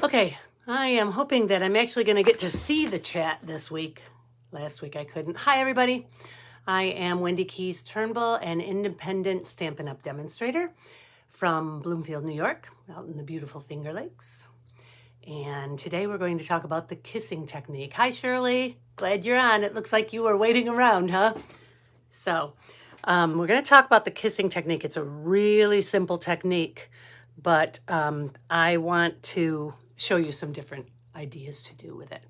Okay, I am hoping that I'm actually going to get to see the chat this week. Last week I couldn't. Hi, everybody. I am Wendy Keys Turnbull, an independent Stampin' Up! Demonstrator from Bloomfield, New York, out in the beautiful Finger Lakes. And today we're going to talk about the kissing technique. Hi, Shirley. Glad you're on. It looks like you were waiting around, huh? So we're going to talk about the kissing technique. It's a really simple technique, but I want to show you some different ideas to do with it.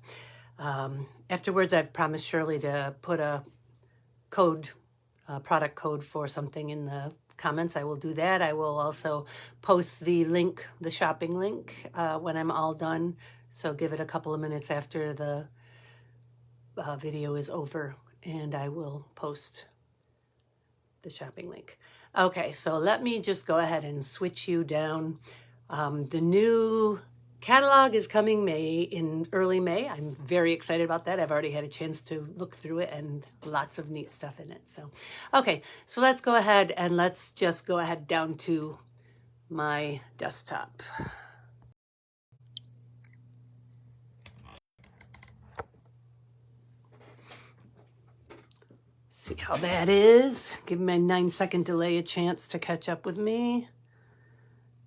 Afterwards, I've promised Shirley to put a code, product code for something in the comments. I will do that. I will also post the link, the shopping link, when I'm all done. So give it a couple of minutes after the video is over, and I will post the shopping link. Okay, so let me just go ahead and switch you down. The new catalog is coming in early May. I'm very excited about that. I've already had a chance to look through it and lots of neat stuff in it. So, okay, so let's go ahead and let's just go ahead down to my desktop. See how that is. Give my 9-second delay a chance to catch up with me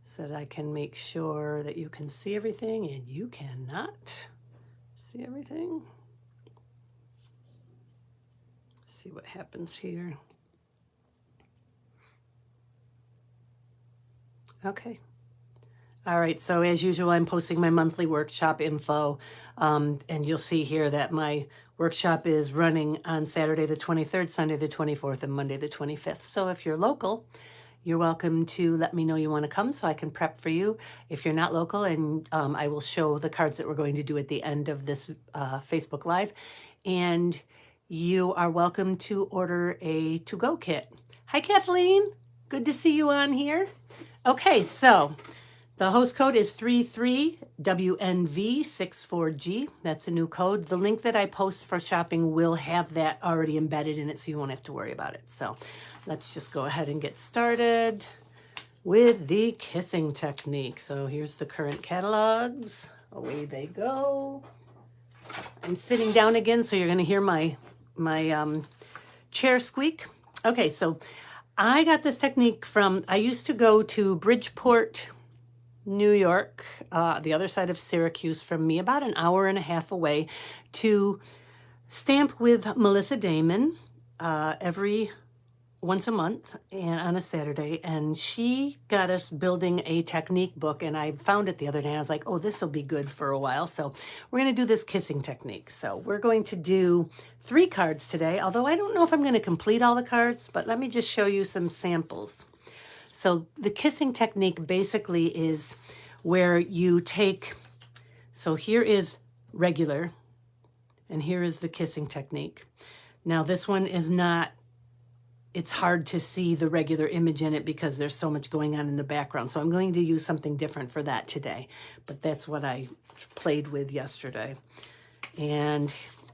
so that I can make sure that you can see everything and you cannot see everything. See what happens here. Okay. All right, so as usual, I'm posting my monthly workshop info, and you'll see here that my workshop is running on Saturday the 23rd, Sunday the 24th, and Monday the 25th. So if you're local, you're welcome to let me know you want to come so I can prep for you. If you're not local, and I will show the cards that we're going to do at the end of this Facebook Live. And you are welcome to order a to-go kit. Hi, Kathleen. Good to see you on here. Okay, so the host code is 33WNV64G. That's a new code. The link that I post for shopping will have that already embedded in it, so you won't have to worry about it. So let's just go ahead and get started with the kissing technique. So here's the current catalogs. Away they go. I'm sitting down again, so you're going to hear my chair squeak. Okay, so I got this technique from, I used to go to Bridgeport, New York, the other side of Syracuse from me, about an hour and a half away, to stamp with Melissa Damon every once a month and on a Saturday. And she got us building a technique book, and I found it the other day. I was like, oh, this will be good for a while. So we're going to do this kissing technique. So we're going to do 3 cards today, although I don't know if I'm going to complete all the cards, but let me just show you some samples. So the kissing technique basically is where you take, so here is regular, and here is the kissing technique. Now this one is not, it's hard to see the regular image in it because there's so much going on in the background. So I'm going to use something different for that today, but that's what I played with yesterday. And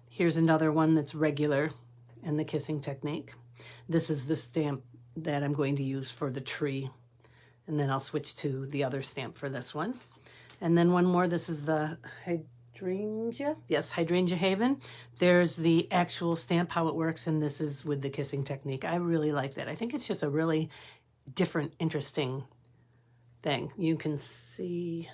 here's another one that's regular and the kissing technique. This is the stamp that I'm going to use for the tree. And then I'll switch to the other stamp for this one. And then one more, this is the Hydrangea. Yes, Hydrangea Haven. There's the actual stamp, how it works, and this is with the kissing technique. I really like that. I think it's just a really different, interesting thing. You can see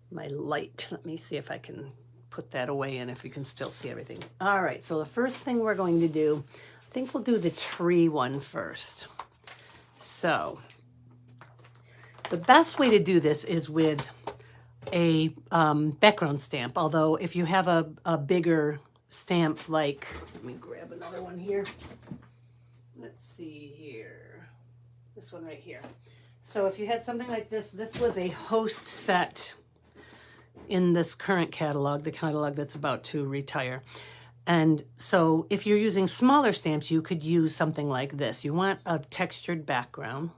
my light. Let me see if I can put that away and if you can still see everything. All right, so the first thing we're going to do, I think we'll do the tree one first. So the best way to do this is with a background stamp, although if you have a bigger stamp, like, let me grab another one here. Let's see here. This one right here. So if you had something like this, this was a host set in this current catalog, the catalog that's about to retire. And so if you're using smaller stamps, you could use something like this. You want a textured background.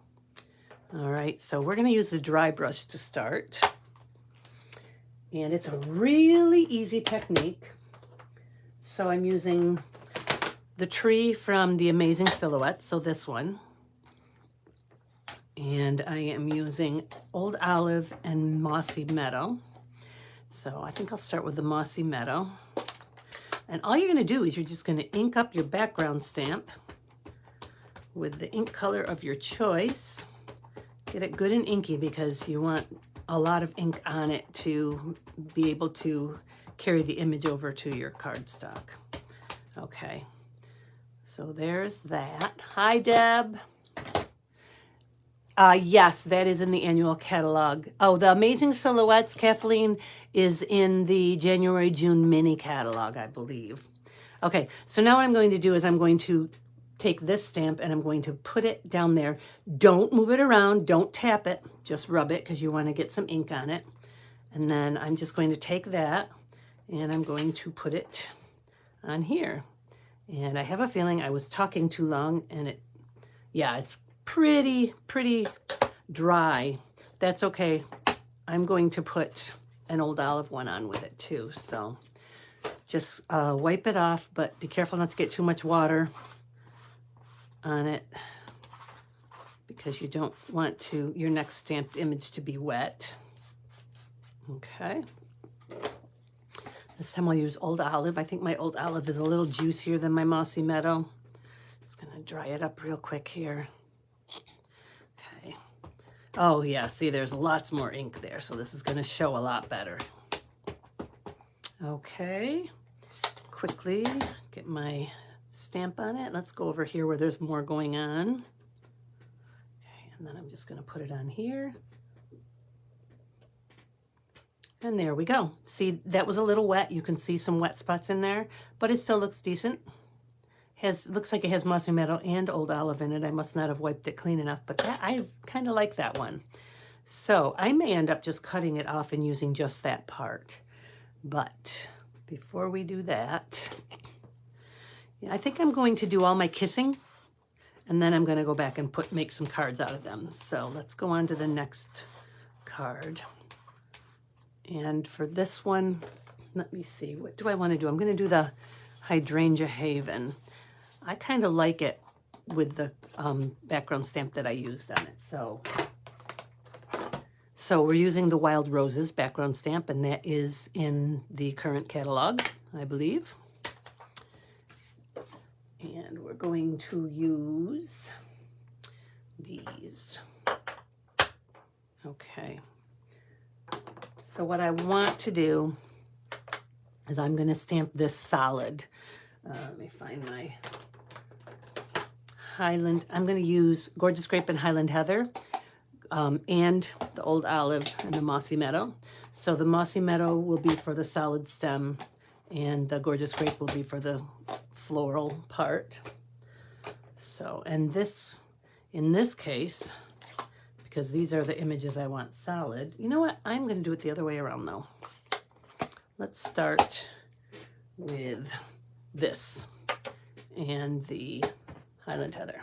All right, so we're going to use the dry brush to start. And it's a really easy technique. So I'm using the tree from the Amazing Silhouettes, so this one. And I am using Old Olive and Mossy Meadow. So I think I'll start with the Mossy Meadow. And all you're going to do is you're just going to ink up your background stamp with the ink color of your choice. Get it good and inky because you want a lot of ink on it to be able to carry the image over to your cardstock. Okay, so there's that. Hi, Deb. Yes, that is in the annual catalog. Oh, the Amazing Silhouettes, Kathleen, is in the January-June mini catalog, I believe. Okay, so now what I'm going to do is I'm going to take this stamp and I'm going to put it down there. Don't move it around. Don't tap it. Just rub it because you want to get some ink on it. And then I'm just going to take that and I'm going to put it on here. And I have a feeling I was talking too long and it's pretty dry. That's okay. I'm going to put an Old Olive one on with it too. So just wipe it off, but be careful not to get too much water on it because you don't want your next stamped image to be wet. Okay. This time I'll use Old Olive. I think my Old Olive is a little juicier than my Mossy Meadow. Just gonna dry it up real quick here. Okay. Oh yeah, see there's lots more ink there, so this is gonna show a lot better. Okay, quickly get my stamp on it. Let's go over here where there's more going on. Okay, and then I'm just gonna put it on here. And there we go. See, that was a little wet. You can see some wet spots in there, but it still looks decent. Looks like it has Mossy Meadow and Old Olive in it. I must not have wiped it clean enough, but I kind of like that one. So I may end up just cutting it off and using just that part. But before we do that, I think I'm going to do all my kissing, and then I'm going to go back and make some cards out of them. So let's go on to the next card. And for this one, let me see, what do I want to do? I'm going to do the Hydrangea Haven. I kind of like it with the background stamp that I used on it. So we're using the Wild Roses background stamp, and that is in the current catalog, I believe. And we're going to use these. Okay. So what I want to do is I'm going to stamp this solid. Let me find my Highland. I'm going to use Gorgeous Grape and Highland Heather and the Old Olive and the Mossy Meadow. So the Mossy Meadow will be for the solid stem and the Gorgeous Grape will be for the floral part. So, and this, in this case, because these are the images I want solid. You know what? I'm going to do it the other way around though. Let's start with this and the Highland Heather.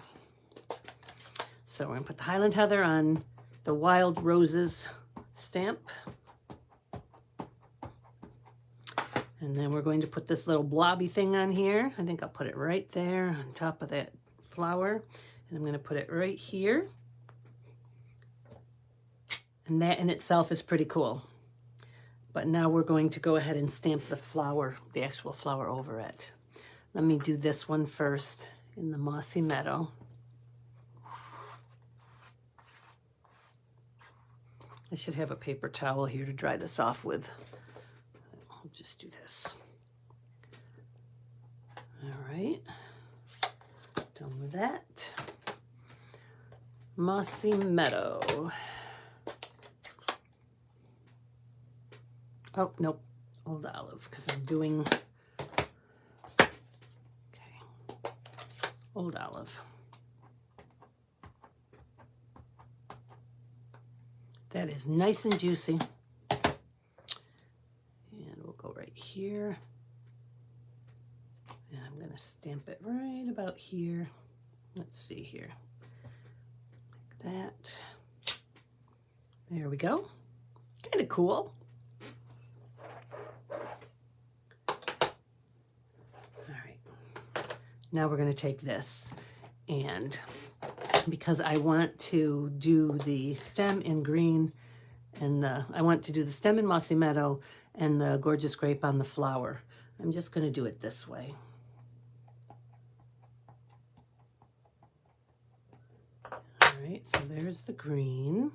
So we're going to put the Highland Heather on the Wild Roses stamp. And then we're going to put this little blobby thing on here. I think I'll put it right there on top of that flower. And I'm going to put it right here. And that in itself is pretty cool. But now we're going to go ahead and stamp the flower, the actual flower over it. Let me do this one first in the Mossy Meadow. I should have a paper towel here to dry this off with. I'll just do this. All right, done with that. Mossy Meadow. Oh, nope, Old Olive, because I'm doing, okay, Old Olive. That is nice and juicy. And we'll go right here. And I'm going to stamp it right about here. Let's see here. Like that. There we go. Kind of cool. Now we're going to take this and because I want to do the stem in green and I want to do the stem in Mossy Meadow and the Gorgeous Grape on the flower. I'm just going to do it this way. All right, so there's the green.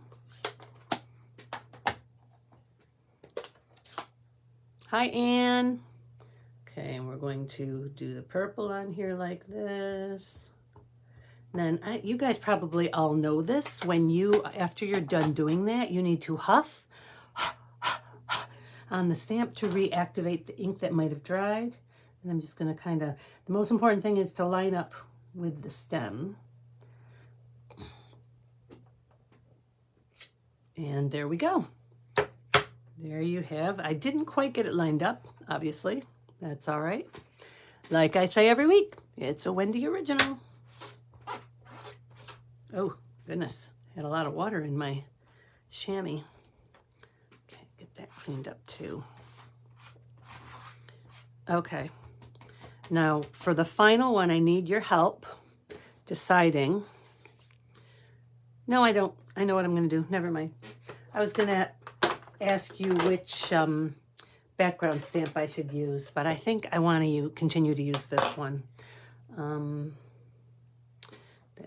Hi, Anne. Okay, and we're going to do the purple on here like this. And then you guys probably all know this. When after you're done doing that, you need to huff on the stamp to reactivate the ink that might have dried. And I'm just going to kind of, the most important thing is to line up with the stem. And there we go. There you have. I didn't quite get it lined up, obviously. That's all right. Like I say every week, it's a Wendy original. Oh, goodness. Had a lot of water in my chamois. Okay, get that cleaned up too. Okay. Now, for the final one, I need your help deciding. No, I don't. I know what I'm going to do. Never mind. I was going to ask you which background stamp I should use, but I think I want to continue to use this one. That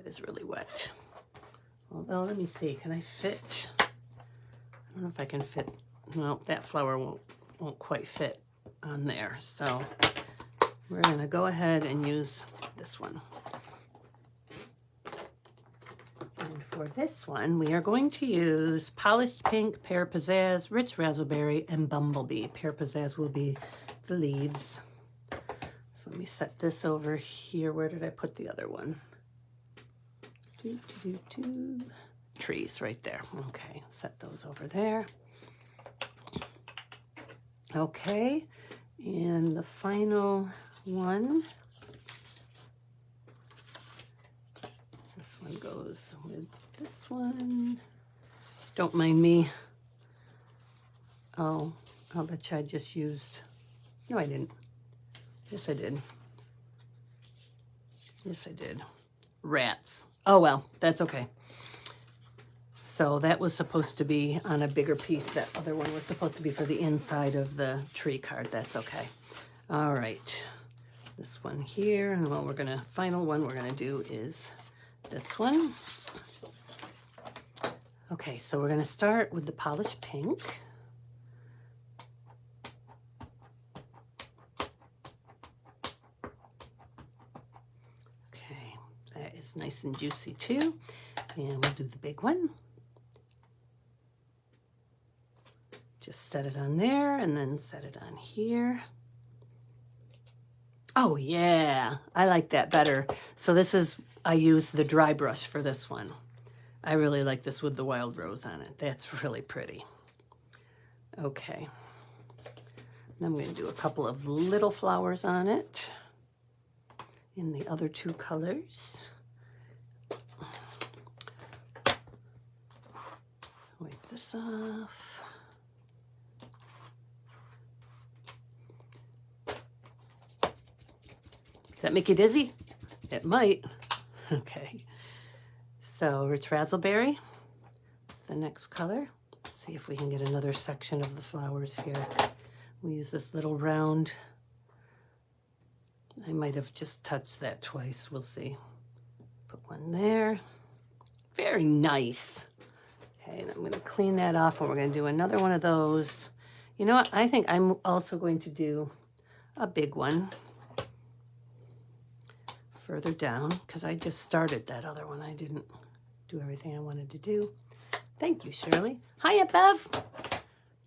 is really wet. Although, let me see, can I fit? I don't know if I can fit. Well, that flower won't quite fit on there. So we're going to go ahead and use this one. And for this one, we are going to use Polished Pink, Pear Pizzazz, Rich Razzleberry, and Bumblebee. Pear Pizzazz will be the leaves. So let me set this over here. Where did I put the other one? Trees right there. Okay, set those over there. Okay, and the final one. This one goes with this one. Don't mind me. Oh, I'll bet you I just used. No, I didn't. Yes, I did. Yes, I did. Rats. Oh, well, that's okay. So that was supposed to be on a bigger piece. That other one was supposed to be for the inside of the tree card. That's okay. All right. This one here. And the final one we're going to do is this one. Okay, so we're going to start with the Polished Pink. Okay, that is nice and juicy too. And we'll do the big one. Just set it on there and then set it on here. Oh yeah, I like that better. So I use the dry brush for this one. I really like this with the wild rose on it. That's really pretty. Okay. And I'm going to do a couple of little flowers on it in the other two colors. Wipe this off. Does that make you dizzy? It might. Okay. So Rich Razzleberry is the next color. Let's see if we can get another section of the flowers here. We use this little round. I might have just touched that twice. We'll see. Put one there. Very nice. Okay, and I'm going to clean that off and we're going to do another one of those. You know what? I think I'm also going to do a big one further down because I just started that other one. I didn't do everything I wanted to do. Thank you, Shirley. Hiya, Bev.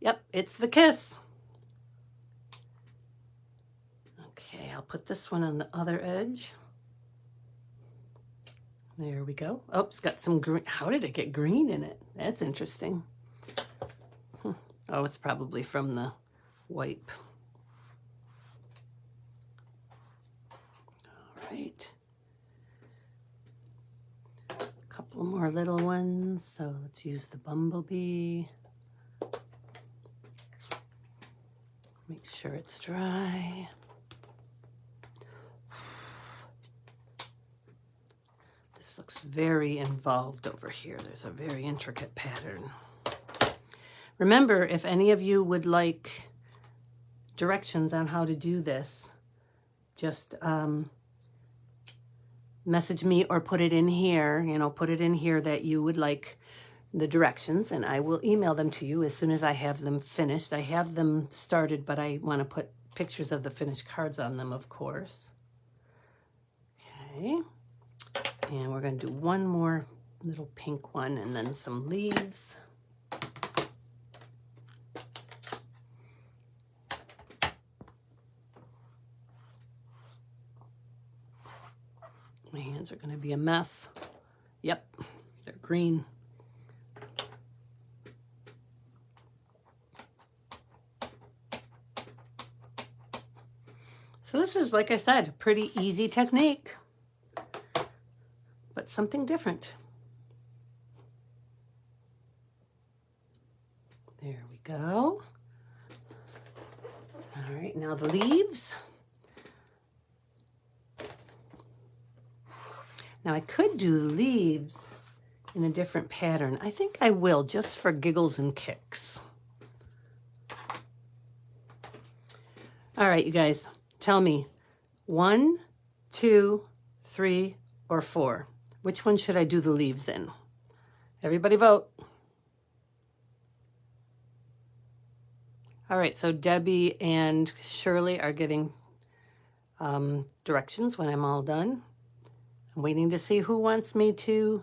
Yep, it's the kiss. Okay, I'll put this one on the other edge. There we go. Oh, it's got some green. How did it get green in it? That's interesting. Oh, it's probably from the wipe. All right. A couple more little ones. So let's use the Bumblebee. Make sure it's dry. This looks very involved over here. There's a very intricate pattern. Remember, if any of you would like directions on how to do this, just message me or put it in here, put it in here that you would like the directions, and I will email them to you as soon as I have them finished. I have them started, but I want to put pictures of the finished cards on them, of course. Okay, and we're going to do one more little pink one and then some leaves. My hands are going to be a mess. Yep, they're green. So this is, like I said, a pretty easy technique, but something different. There we go. All right, now the leaves. Now I could do the leaves in a different pattern. I think I will, just for giggles and kicks. All right, you guys, tell me 1, 2, 3, or 4. Which one should I do the leaves in? Everybody vote. All right, so Debbie and Shirley are getting directions when I'm all done. I'm waiting to see who wants me to,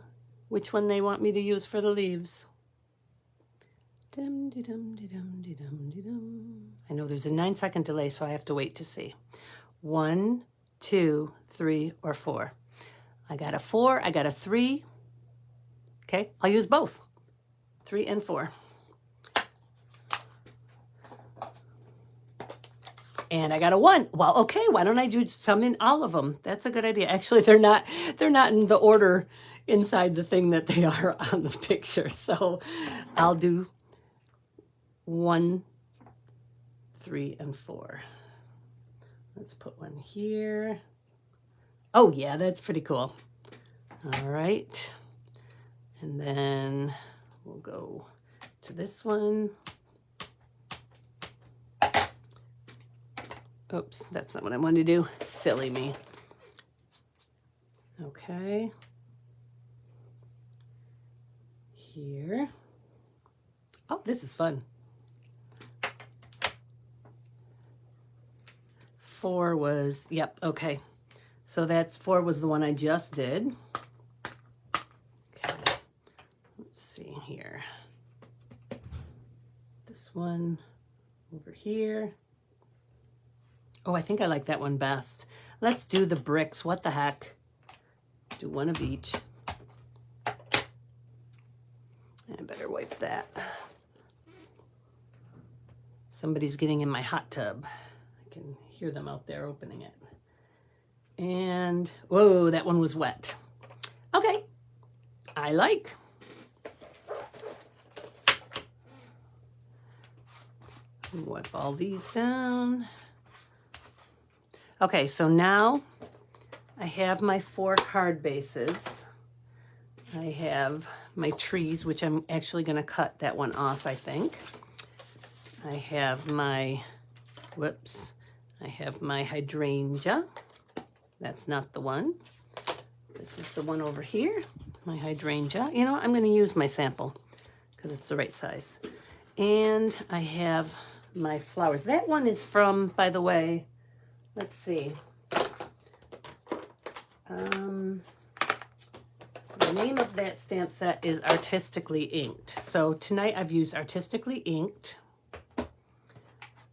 which one they want me to use for the leaves. Dum, de, dum, de, dum, de, dum, de, dum. I know there's a 9-second delay, so I have to wait to see. 1, 2, 3, or 4. I got a 4, I got a 3. Okay, I'll use both, 3 and 4. And I got a 1. Well, okay, why don't I do some in all of them? That's a good idea. Actually, they're not in the order inside the thing that they are on the picture. So I'll do 1, 3, and 4. Let's put one here. Oh yeah, that's pretty cool. All right. And then we'll go to this one. Oops, that's not what I wanted to do. Silly me. Okay. Here. Oh, this is fun. 4 was, yep, okay. So that's 4 was the one I just did. Okay. Let's see here. This one over here. Oh, I think I like that one best. Let's do the bricks. What the heck? Do one of each. I better wipe that. Somebody's getting in my hot tub. I can hear them out there opening it. And, whoa, that one was wet. Okay, I like. Wipe all these down. Okay, so now I have my 4 card bases. I have my trees, which I'm actually going to cut that one off, I think. I have my, whoops, I have my hydrangea. That's not the one. This is the one over here, my hydrangea. You know, I'm going to use my sample because it's the right size. And I have my flowers. That one is from, by the way, let's see. The name of that stamp set is Artistically Inked. So tonight I've used Artistically Inked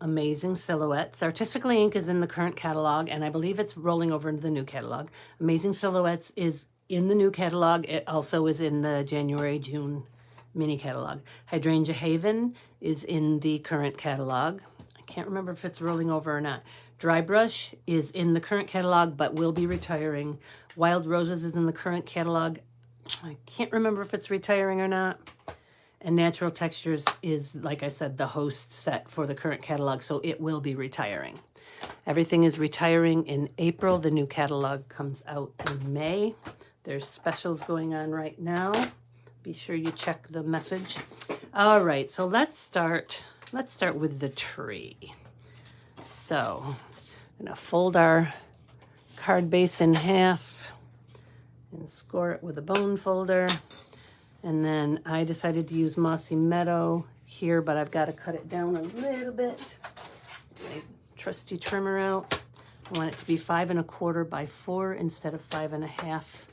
Amazing Silhouettes. Artistically Inked is in the current catalog, and I believe it's rolling over into the new catalog. Amazing Silhouettes is in the new catalog. It also is in the January-June mini catalog. Hydrangea Haven is in the current catalog. I can't remember if it's rolling over or not. Dry Brush is in the current catalog, but will be retiring. Wild Roses is in the current catalog. I can't remember if it's retiring or not. And Natural Textures is, like I said, the host set for the current catalog, so it will be retiring. Everything is retiring in April. The new catalog comes out in May. There's specials going on right now. Be sure you check the message. All right, so let's start with the tree. So I'm gonna fold our card base in half and score it with a bone folder. And then I decided to use Mossy Meadow here, but I've got to cut it down a little bit. My trusty trimmer out. I want it to be 5 1/4 by 4 instead of 5 1/2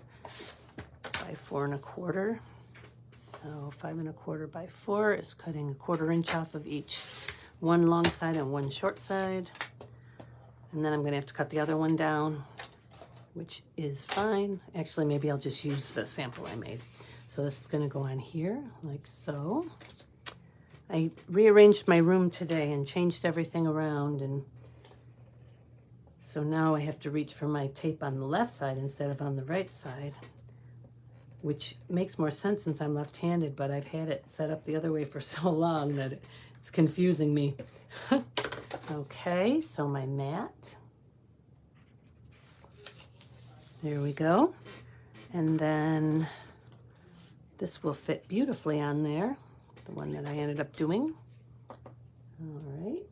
by 4 1/4. So 5 1/4 by 4 is cutting 1/4 inch off of each, one long side and one short side. And then I'm going to have to cut the other one down, which is fine. Actually, maybe I'll just use the sample I made. So this is going to go on here like so. I rearranged my room today and changed everything around, and so now I have to reach for my tape on the left side instead of on the right side, which makes more sense since I'm left-handed, but I've had it set up the other way for so long that it's confusing me. Okay, so my mat. There we go. And then this will fit beautifully on there, the one that I ended up doing. All right.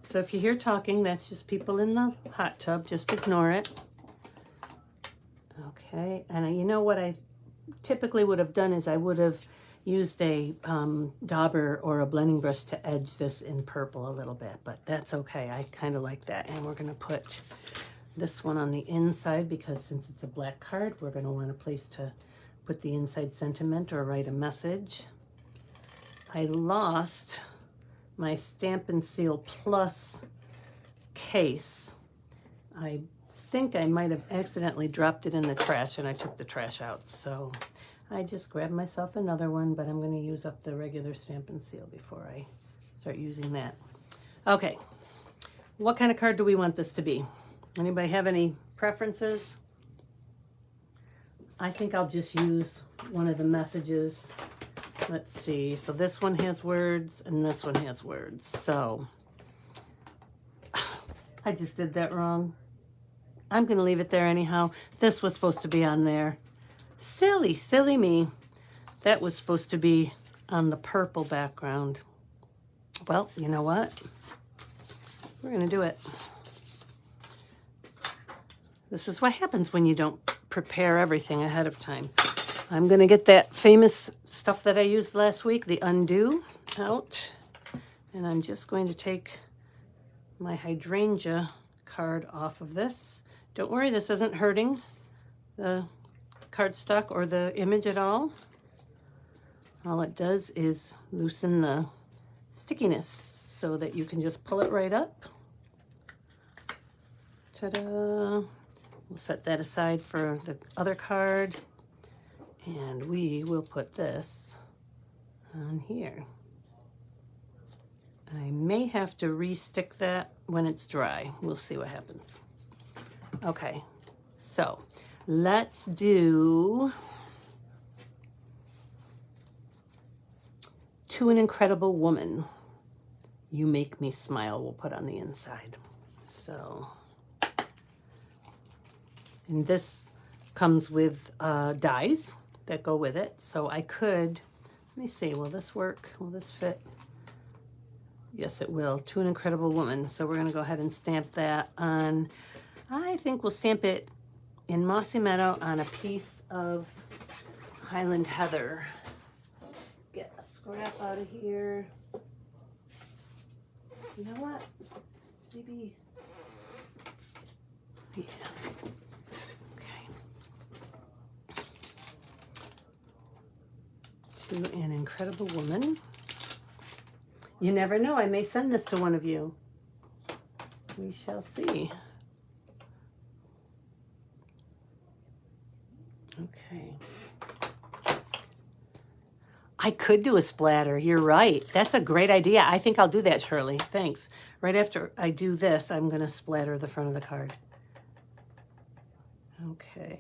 So if you hear talking, that's just people in the hot tub. Just ignore it. Okay, and you know what I typically would have done is I would have used a dauber or a blending brush to edge this in purple a little bit, but that's okay. I kind of like that. And we're going to put this one on the inside because since it's a black card, we're going to want a place to put the inside sentiment or write a message. I lost my Stampin' Seal Plus case. I think I might have accidentally dropped it in the trash and I took the trash out. So I just grabbed myself another one, but I'm going to use up the regular Stampin' Seal before I start using that. Okay, what kind of card do we want this to be? Anybody have any preferences? I think I'll just use one of the messages. Let's see, so this one has words and this one has words. So I just did that wrong. I'm going to leave it there anyhow. This was supposed to be on there. Silly, silly me. That was supposed to be on the purple background. Well, you know what? We're going to do it. This is what happens when you don't prepare everything ahead of time. I'm going to get that famous stuff that I used last week, the Undo, out. And I'm just going to take my hydrangea card off of this. Don't worry, this isn't hurting the cardstock or the image at all. All it does is loosen the stickiness so that you can just pull it right up. Ta-da! We'll set that aside for the other card. And we will put this on here. I may have to re-stick that when it's dry. We'll see what happens. Okay, so let's do To an Incredible Woman. You Make Me Smile, we'll put on the inside. So, and this comes with dies that go with it. So I could, let me see, will this work? Will this fit? Yes, it will. To an Incredible Woman. So we're going to go ahead and stamp that on. I think we'll stamp it in Mossy Meadow on a piece of Highland Heather. Get a scrap out of here. You know what? Maybe, yeah. Okay. To an Incredible Woman. You never know, I may send this to one of you. We shall see. Okay. I could do a splatter. You're right. That's a great idea. I think I'll do that, Shirley. Thanks. Right after I do this, I'm going to splatter the front of the card. Okay.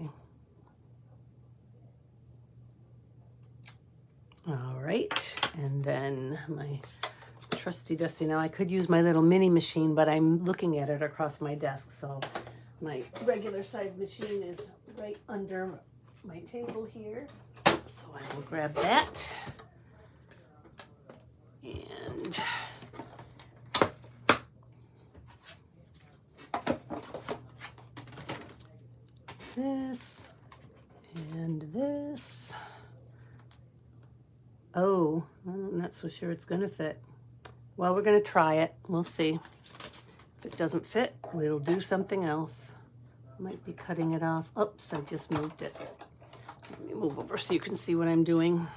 All right. And then my trusty dusty now. I could use my little mini machine, but I'm looking at it across my desk, so my regular size machine is right under my table here. So I will grab that. And this and this. Oh, I'm not so sure it's going to fit. Well, we're going to try it. We'll see. If it doesn't fit, we'll do something else. Might be cutting it off. Oops, I just moved it. Let me move over so you can see what I'm doing.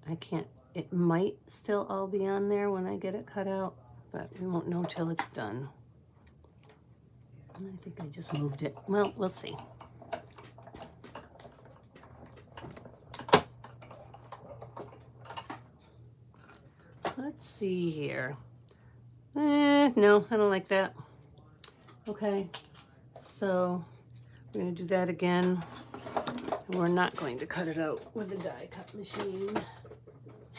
I can't, it might still all be on there when I get it cut out, but we won't know till it's done. I think I just moved it. Well, we'll see. Let's see here. No, I don't like that. Okay, so we're going to do that again. And we're not going to cut it out with a die cut machine.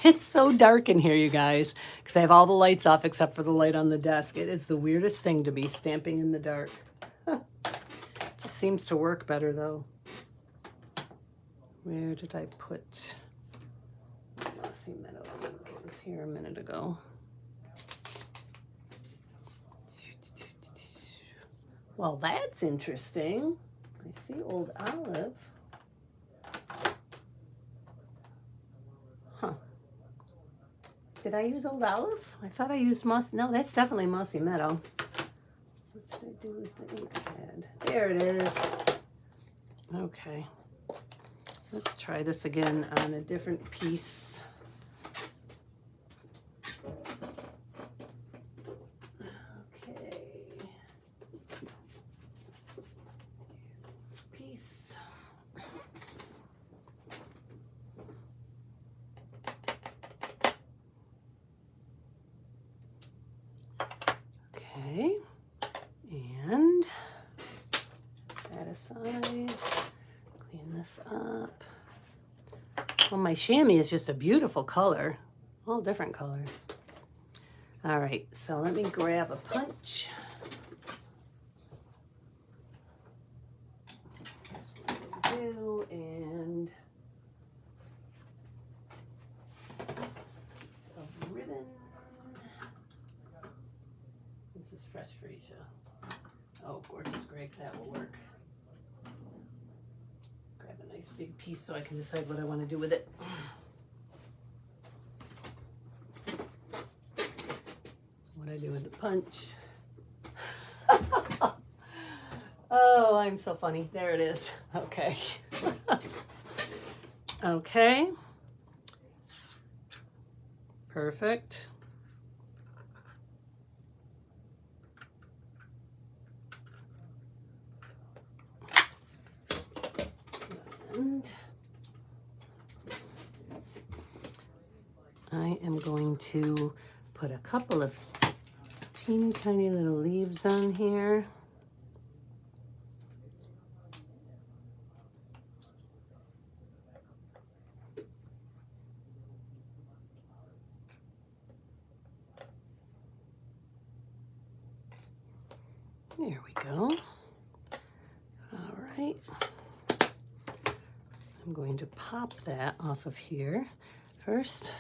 It's so dark in here, you guys, because I have all the lights off except for the light on the desk. It is the weirdest thing to be stamping in the dark. Just seems to work better, though. Where did I put Glossy Meadow ink? It was here a minute ago. Well, that's interesting. I see Old Olive. Huh. Did I use Old Olive? I thought I used Moss. No, that's definitely Mossy Meadow. What did I do with the ink pad? There it is. Okay. Let's try this again on a different piece. Okay. Piece. Okay. And that aside. Clean this up. Well, my chamois is just a beautiful color. All different colors. All right, so let me grab a punch. That's what we'll do, and piece of ribbon. This is fresh freesia. Oh, gorgeous Greg, that will work. Grab a nice big piece so I can decide what I want to do with it. What I do with the punch. Oh, I'm so funny. There it is. Okay. Okay. Perfect. And I am going to put a couple of teeny tiny little leaves on here. There we go. All right. I'm going to pop that off of here first.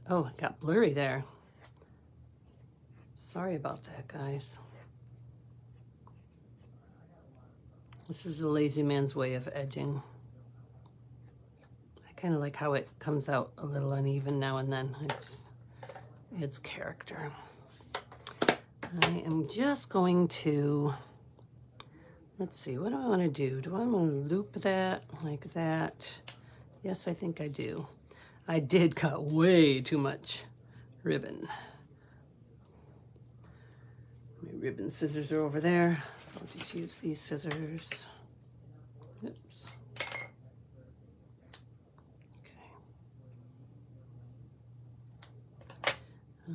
Oh, it got blurry there. Sorry about that, guys. This is the lazy man's way of edging. I kind of like how it comes out a little uneven now and then. It just adds character. I am just going to, let's see, what do I want to do? Do I want to loop that like that? Yes, I think I do. I did cut way too much ribbon. My ribbon scissors are over there, so I'll just use these scissors. Oops.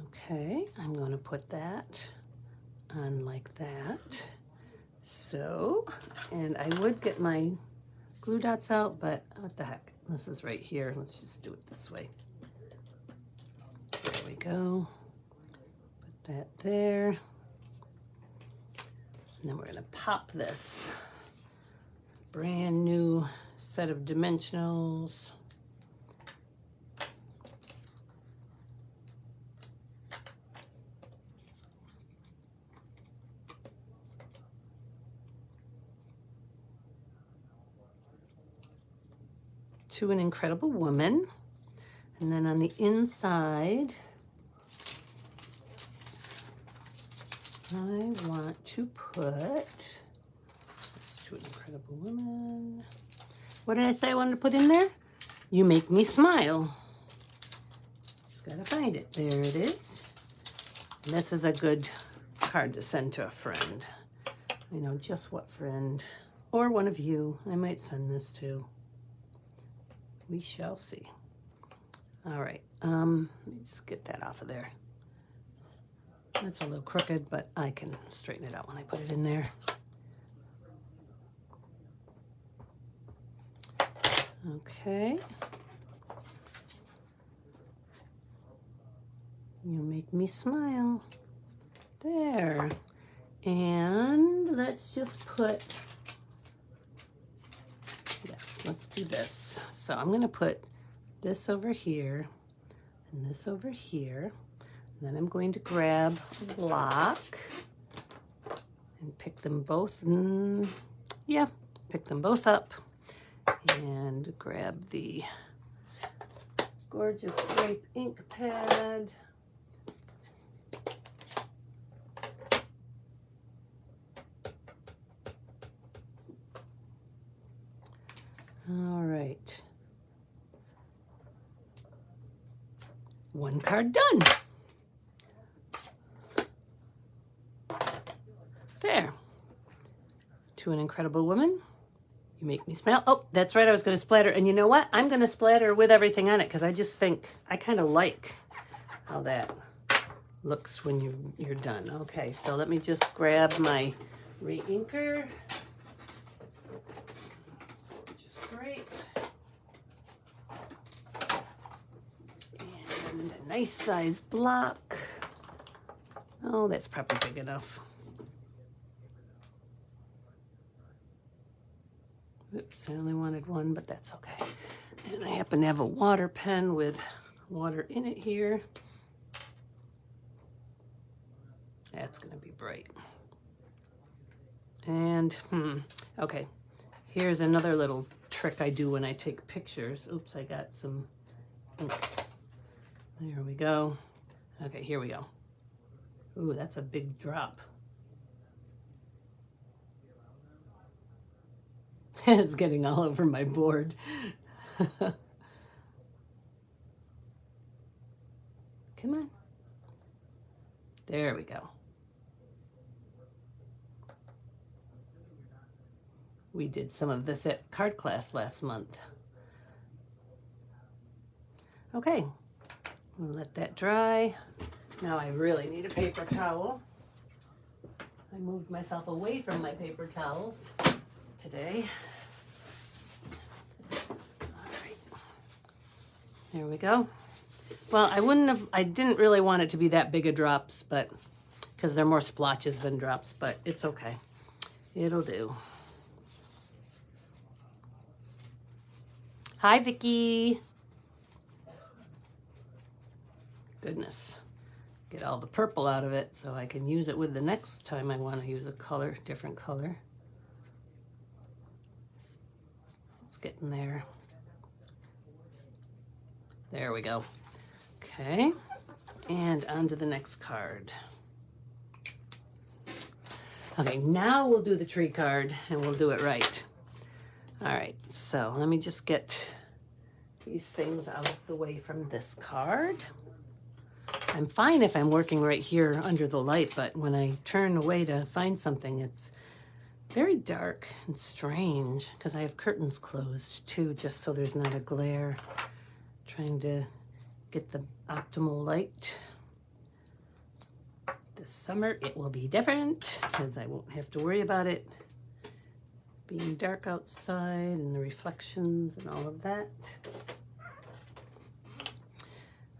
Okay, I'm going to put that on like that. So, and I would get my glue dots out, but what the heck. This is right here. Let's just do it this way. There we go. Put that there. And then we're going to pop this brand new set of dimensionals. To an Incredible Woman. And then on the inside, I want to put To an Incredible Woman. What did I say I wanted to put in there? You Make Me Smile. Just gotta find it. There it is. And this is a good card to send to a friend. I know just what friend. Or one of you. I might send this to. We shall see. All right, let me just get that off of there. That's a little crooked, but I can straighten it out when I put it in there. Okay. You Make Me Smile. There. And let's just put, yes, let's do this. So I'm going to put this over here and this over here. And then I'm going to grab a block and pick them both. Yeah, pick them both up and grab the gorgeous grape ink pad. All right. One card done. There. To an Incredible Woman. You Make Me Smile. Oh, that's right. I was going to splatter. And you know what? I'm going to splatter with everything on it because I just think I kind of like how that looks when you're done. Okay, so let me just grab my re-inker. Which is great. And a nice size block. Oh, that's probably big enough. Oops, I only wanted one, but that's okay. And I happen to have a water pen with water in it here. That's going to be bright. And, okay. Here's another little trick I do when I take pictures. Oops, I got some ink. There we go. Okay, here we go. Ooh, that's a big drop. It's getting all over my board. Come on. There we go. We did some of this at card class last month. Okay, we'll let that dry. Now I really need a paper towel. I moved myself away from my paper towels today. All right, here we go. Well, I didn't really want it to be that big of drops, but because they're more splotches than drops, but it's okay. It'll do. Hi, Vicki. Goodness. Get all the purple out of it so I can use it with the next time I want to use a color, different color. It's getting there. There we go. Okay, and on to the next card. Okay, now we'll do the tree card and we'll do it right. All right, so let me just get these things out of the way from this card. I'm fine if I'm working right here under the light, but when I turn away to find something, it's very dark and strange because I have curtains closed too, just so there's not a glare. Trying to get the optimal light. This summer it will be different because I won't have to worry about it being dark outside and the reflections and all of that.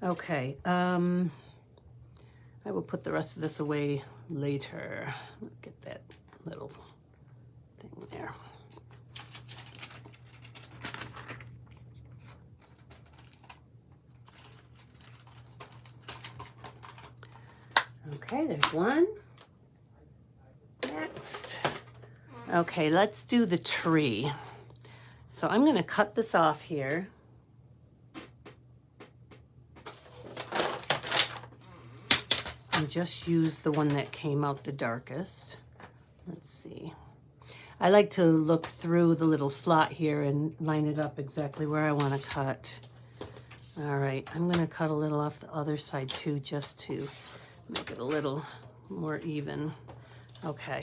Okay, I will put the rest of this away later. Get that little thing there. Okay, there's one. Next. Okay, let's do the tree. So I'm going to cut this off here. And just use the one that came out the darkest. Let's see. I like to look through the little slot here and line it up exactly where I want to cut. All right, I'm going to cut a little off the other side too, just to make it a little more even. Okay,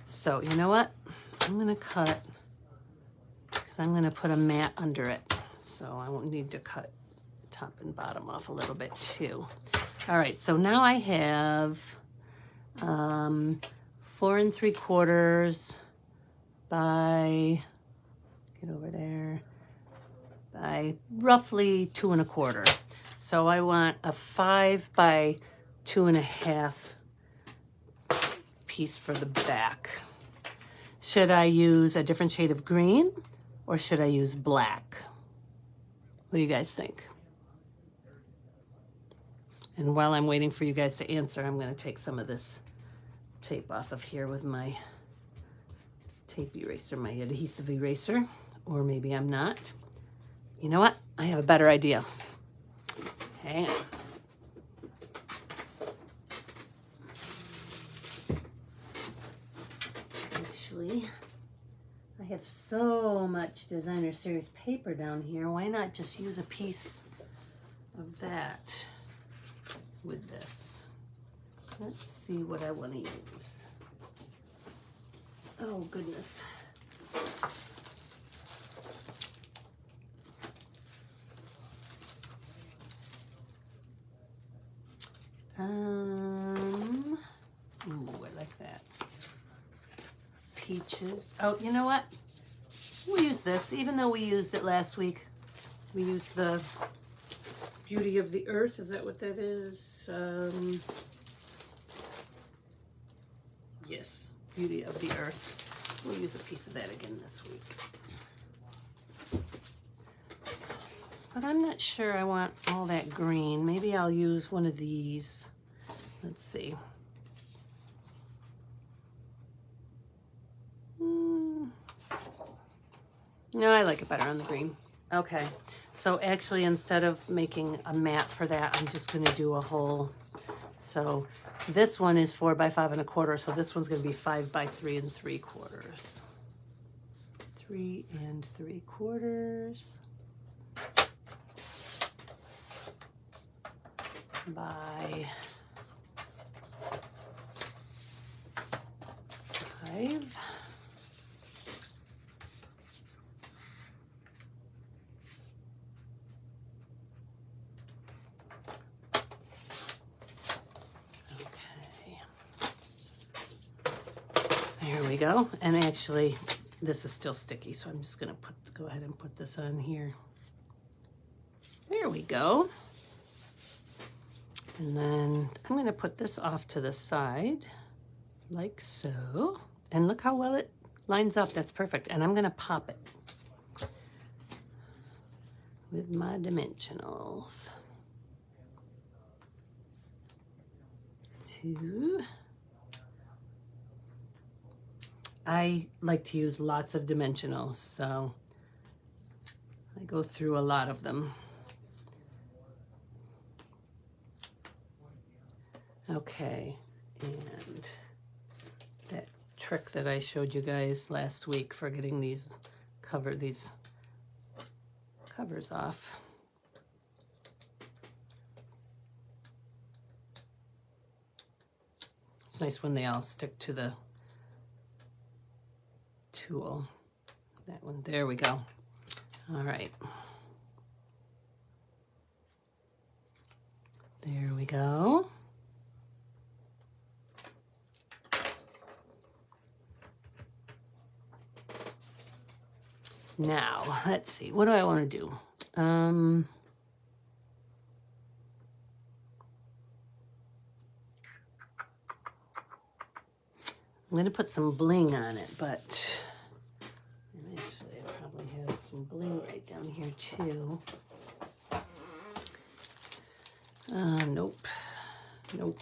so you know what? I'm going to cut, because I'm going to put a mat under it. So I won't need to cut top and bottom off a little bit too. All right, so now I have 4 3/4 by, get over there, by roughly 2 1/4. So I want a 5 by 2 1/2 piece for the back. Should I use a different shade of green or should I use black? What do you guys think? And while I'm waiting for you guys to answer, I'm going to take some of this tape off of here with my tape eraser, my adhesive eraser, or maybe I'm not. You know what? I have a better idea. Hang on. Actually, I have so much Designer Series paper down here. Why not just use a piece of that with this? Let's see what I want to use. Oh, goodness. Ooh, I like that. Peaches. Oh, you know what? We'll use this, even though we used it last week. We used the Beauty of the Earth. Is that what that is? Yes, Beauty of the Earth. We'll use a piece of that again this week. But I'm not sure I want all that green. Maybe I'll use one of these. Let's see. No, I like it better on the green. Okay, so actually instead of making a mat for that, I'm just going to do a whole. So this one is 4 by 5 1/4. So this one's going to be 5 by 3 3/4. 3 3/4 by 5. There we go. And actually, this is still sticky, so I'm just going to go ahead and put this on here. There we go. And then I'm going to put this off to the side, like so. And look how well it lines up. That's perfect. And I'm going to pop it with my dimensionals. 2. I like to use lots of dimensionals, so I go through a lot of them. Okay, and that trick that I showed you guys last week for getting these covers off. It's nice when they all stick to the tool. That one, there we go. All right. There we go. Now, let's see. What do I want to do? I'm going to put some bling on it, but and actually I probably have some bling right down here too. Nope. Nope.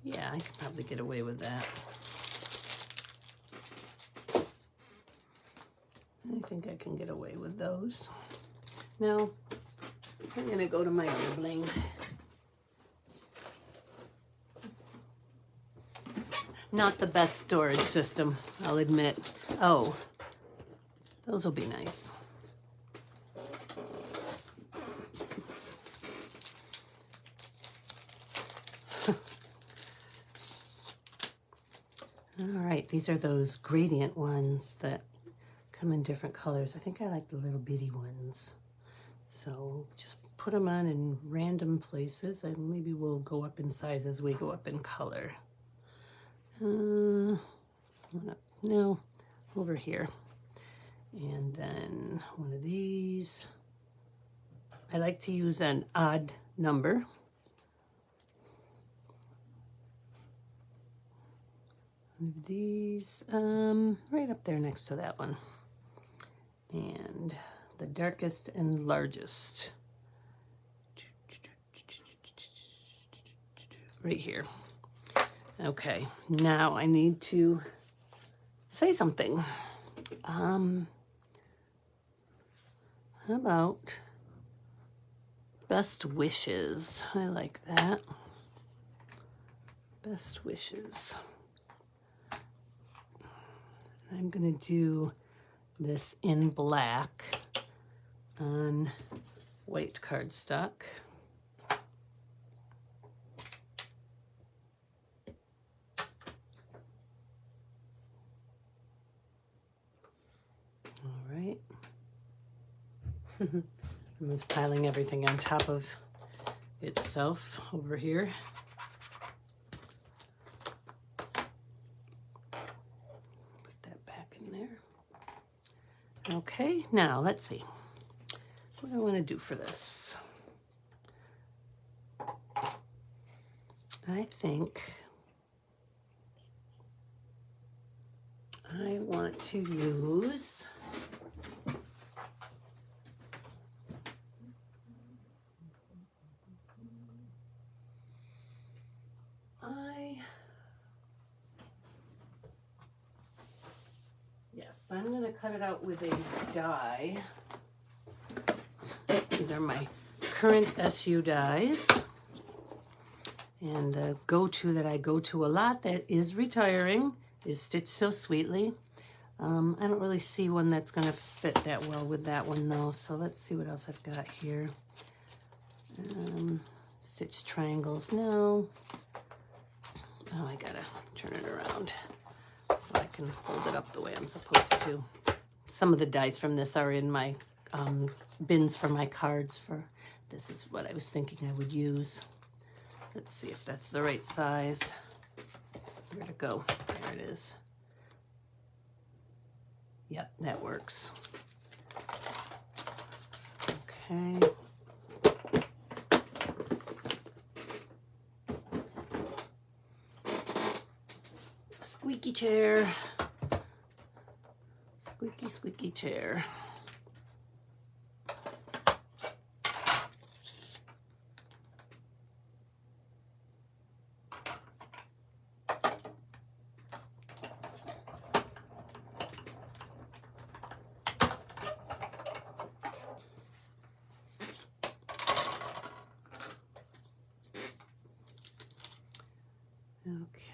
Yeah, I could probably get away with that. I think I can get away with those. No, I'm going to go to my other bling. Not the best storage system, I'll admit. Oh, those will be nice. All right, these are those gradient ones that come in different colors. I think I like the little bitty ones. So just put them on in random places and maybe we'll go up in size as we go up in color. No, over here. And then one of these. I like to use an odd number. One of these, right up there next to that one. And the darkest and largest. Right here. Okay, now I need to say something. How about best wishes? I like that. Best wishes. I'm gonna do this in black on white cardstock. All right. I'm just piling everything on top of itself over here. Put that back in there. Okay, now let's see. What do I want to do for this? I think I want to use I'm going to cut it out with a die. These are my current SU dies. And the go-to that I go to a lot that is retiring is Stitch So Sweetly. I don't really see one that's going to fit that well with that one though. So let's see what else I've got here. Stitch triangles, no. Oh, I gotta turn it around so I can hold it up the way I'm supposed to. Some of the dies from this are in my bins for my cards. This is what I was thinking I would use. Let's see if that's the right size. Where'd it go? There it is. Yep, that works. Okay. Squeaky chair. Squeaky, squeaky chair.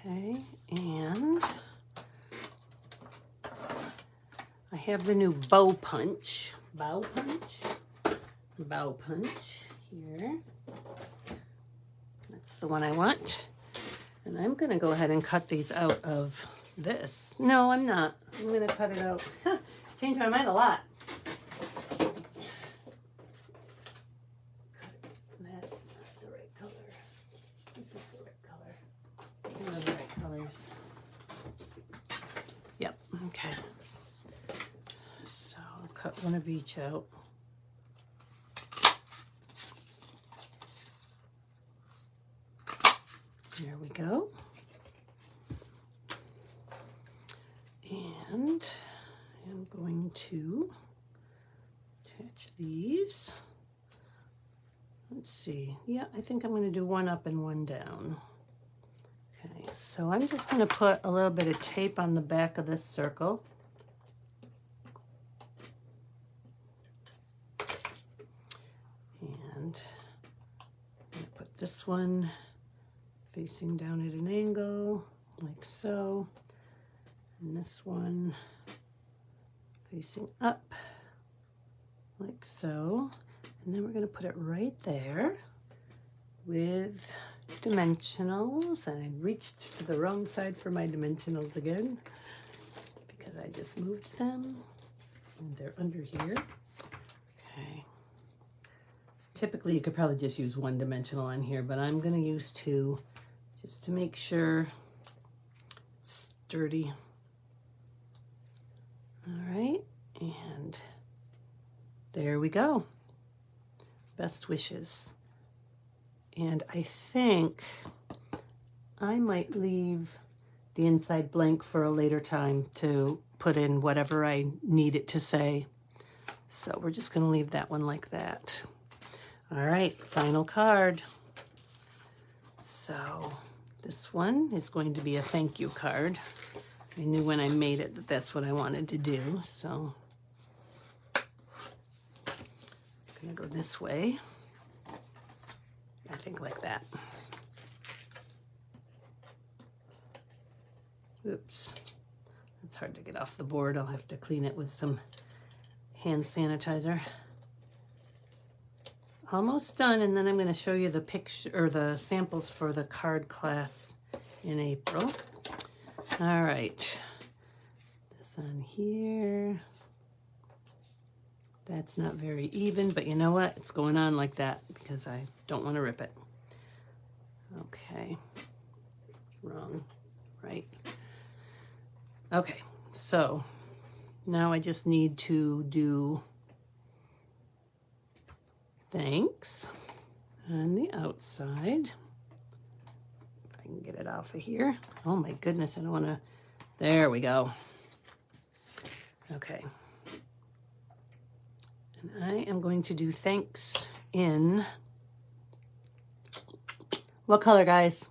Okay, and I have the new bow punch here. That's the one I want. And I'm gonna go ahead and cut these out of this. No, I'm not. I'm gonna cut it out. Change my mind a lot. That's not the right color. This is the right color. These are the right colors. Yep, okay. So cut one of each out. There we go. And I'm going to attach these. Let's see. Yeah, I think I'm going to do one up and one down. Okay, so I'm just going to put a little bit of tape on the back of this circle. And I'm going to put this one facing down at an angle, like so. And this one facing up, like so. And then we're going to put it right there with dimensionals. And I reached to the wrong side for my dimensionals again because I just moved them. And they're under here. Okay. Typically, you could probably just use one dimensional on here, but I'm going to use two just to make sure it's sturdy. All right, and there we go. Best wishes. And I think I might leave the inside blank for a later time to put in whatever I need it to say. So we're just going to leave that one like that. All right, final card. So this one is going to be a thank you card. I knew when I made it that that's what I wanted to do, so it's going to go this way. I think like that. Oops. It's hard to get off the board. I'll have to clean it with some hand sanitizer. Almost done, and then I'm going to show you the picture or the samples for the card class in April. All right, this on here. That's not very even, but you know what? It's going on like that because I don't want to rip it. Okay, wrong, right. Okay, so now I just need to do thanks on the outside. If I can get it off of here. Oh my goodness, I don't want to. There we go. Okay. And I am going to do thanks in, what color, guys?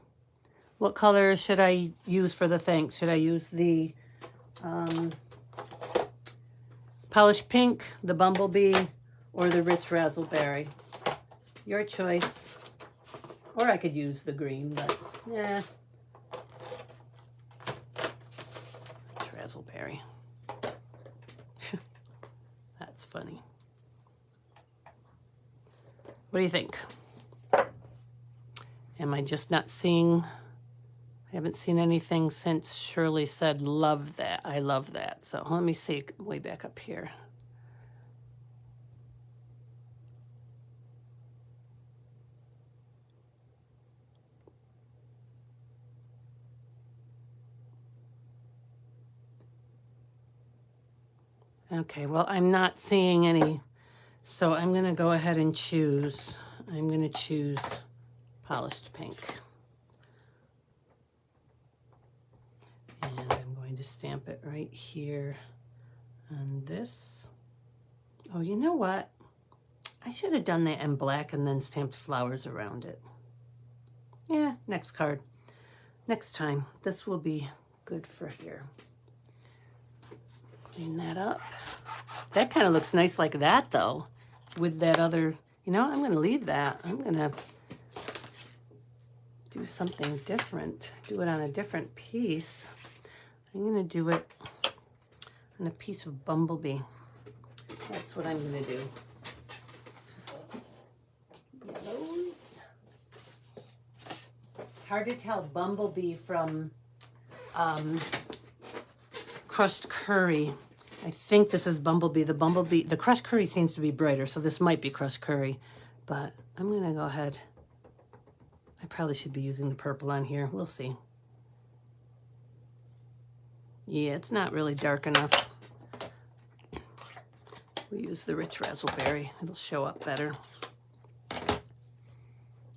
What color should I use for the thanks? Should I use the polished pink, the bumblebee, or the rich razzleberry? Your choice. Or I could use the green, but yeah. Rich razzleberry. That's funny. What do you think? Am I just not seeing? I haven't seen anything since Shirley said, love that. I love that. So let me see way back up here. Okay, well, I'm not seeing any, so I'm going to go ahead and choose. I'm going to choose polished pink. And I'm going to stamp it right here on this. Oh, you know what? I should have done that in black and then stamped flowers around it. Yeah, next card. Next time. This will be good for here. Clean that up. That kind of looks nice like that, though, with that other, you know, I'm going to leave that. I'm going to do something different, do it on a different piece. I'm going to do it on a piece of bumblebee. That's what I'm going to do. Yellows. It's hard to tell bumblebee from crushed curry. I think this is bumblebee. The crushed curry seems to be brighter, so this might be crushed curry. But I'm going to go ahead. I probably should be using the purple on here. We'll see. Yeah, it's not really dark enough. We use the rich raspberry. It'll show up better. I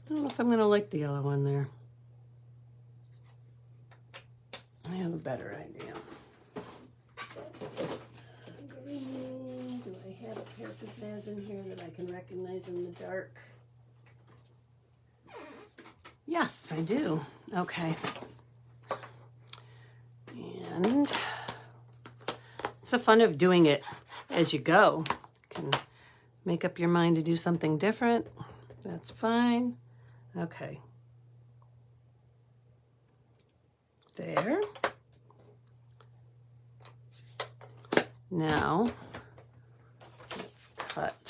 don't know if I'm going to like the yellow one there. I have a better idea. Green. Do I have a pair of pizzazz in here that I can recognize in the dark? Yes, I do. Okay. And it's the fun of doing it as you go. You can make up your mind to do something different. That's fine. Okay. There. Now, let's cut.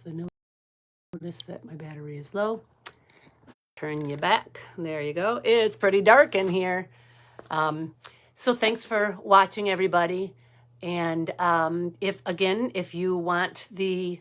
the notice that my battery is low. Turn you back. There you go. It's pretty dark in here. So thanks for watching, everybody. And if you want the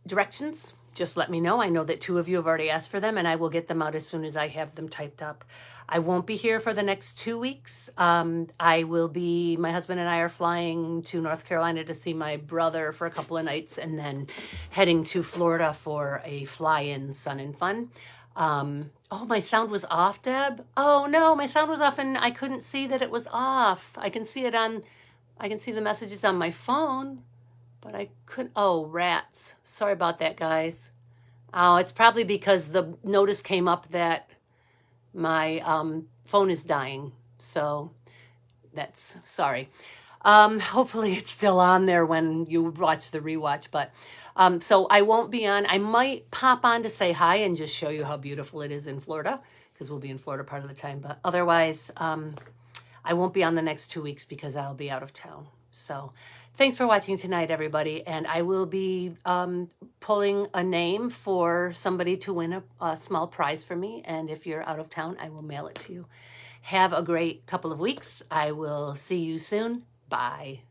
directions, just let me know. I know that 2 of you have already asked for them, and I will get them out as soon as I have them typed up. I won't be here for the next 2 weeks. My husband and I are flying to North Carolina to see my brother for a couple of nights, and then heading to Florida for a fly-in Sun and Fun. Oh, my sound was off, Deb. Oh no, my sound was off and I couldn't see that it was off. I can see the messages on my phone, but I couldn't. Oh, rats. Sorry about that, guys. Oh, it's probably because the notice came up that my phone is dying. So that's sorry. Hopefully it's still on there when you watch the rewatch, but so I won't be on. I might pop on to say hi and just show you how beautiful it is in Florida, because we'll be in Florida part of the time, but otherwise I won't be on the next 2 weeks because I'll be out of town. So thanks for watching tonight, everybody, and I will be pulling a name for somebody to win a small prize for me, and if you're out of town, I will mail it to you. Have a great couple of weeks. I will see you soon. Bye.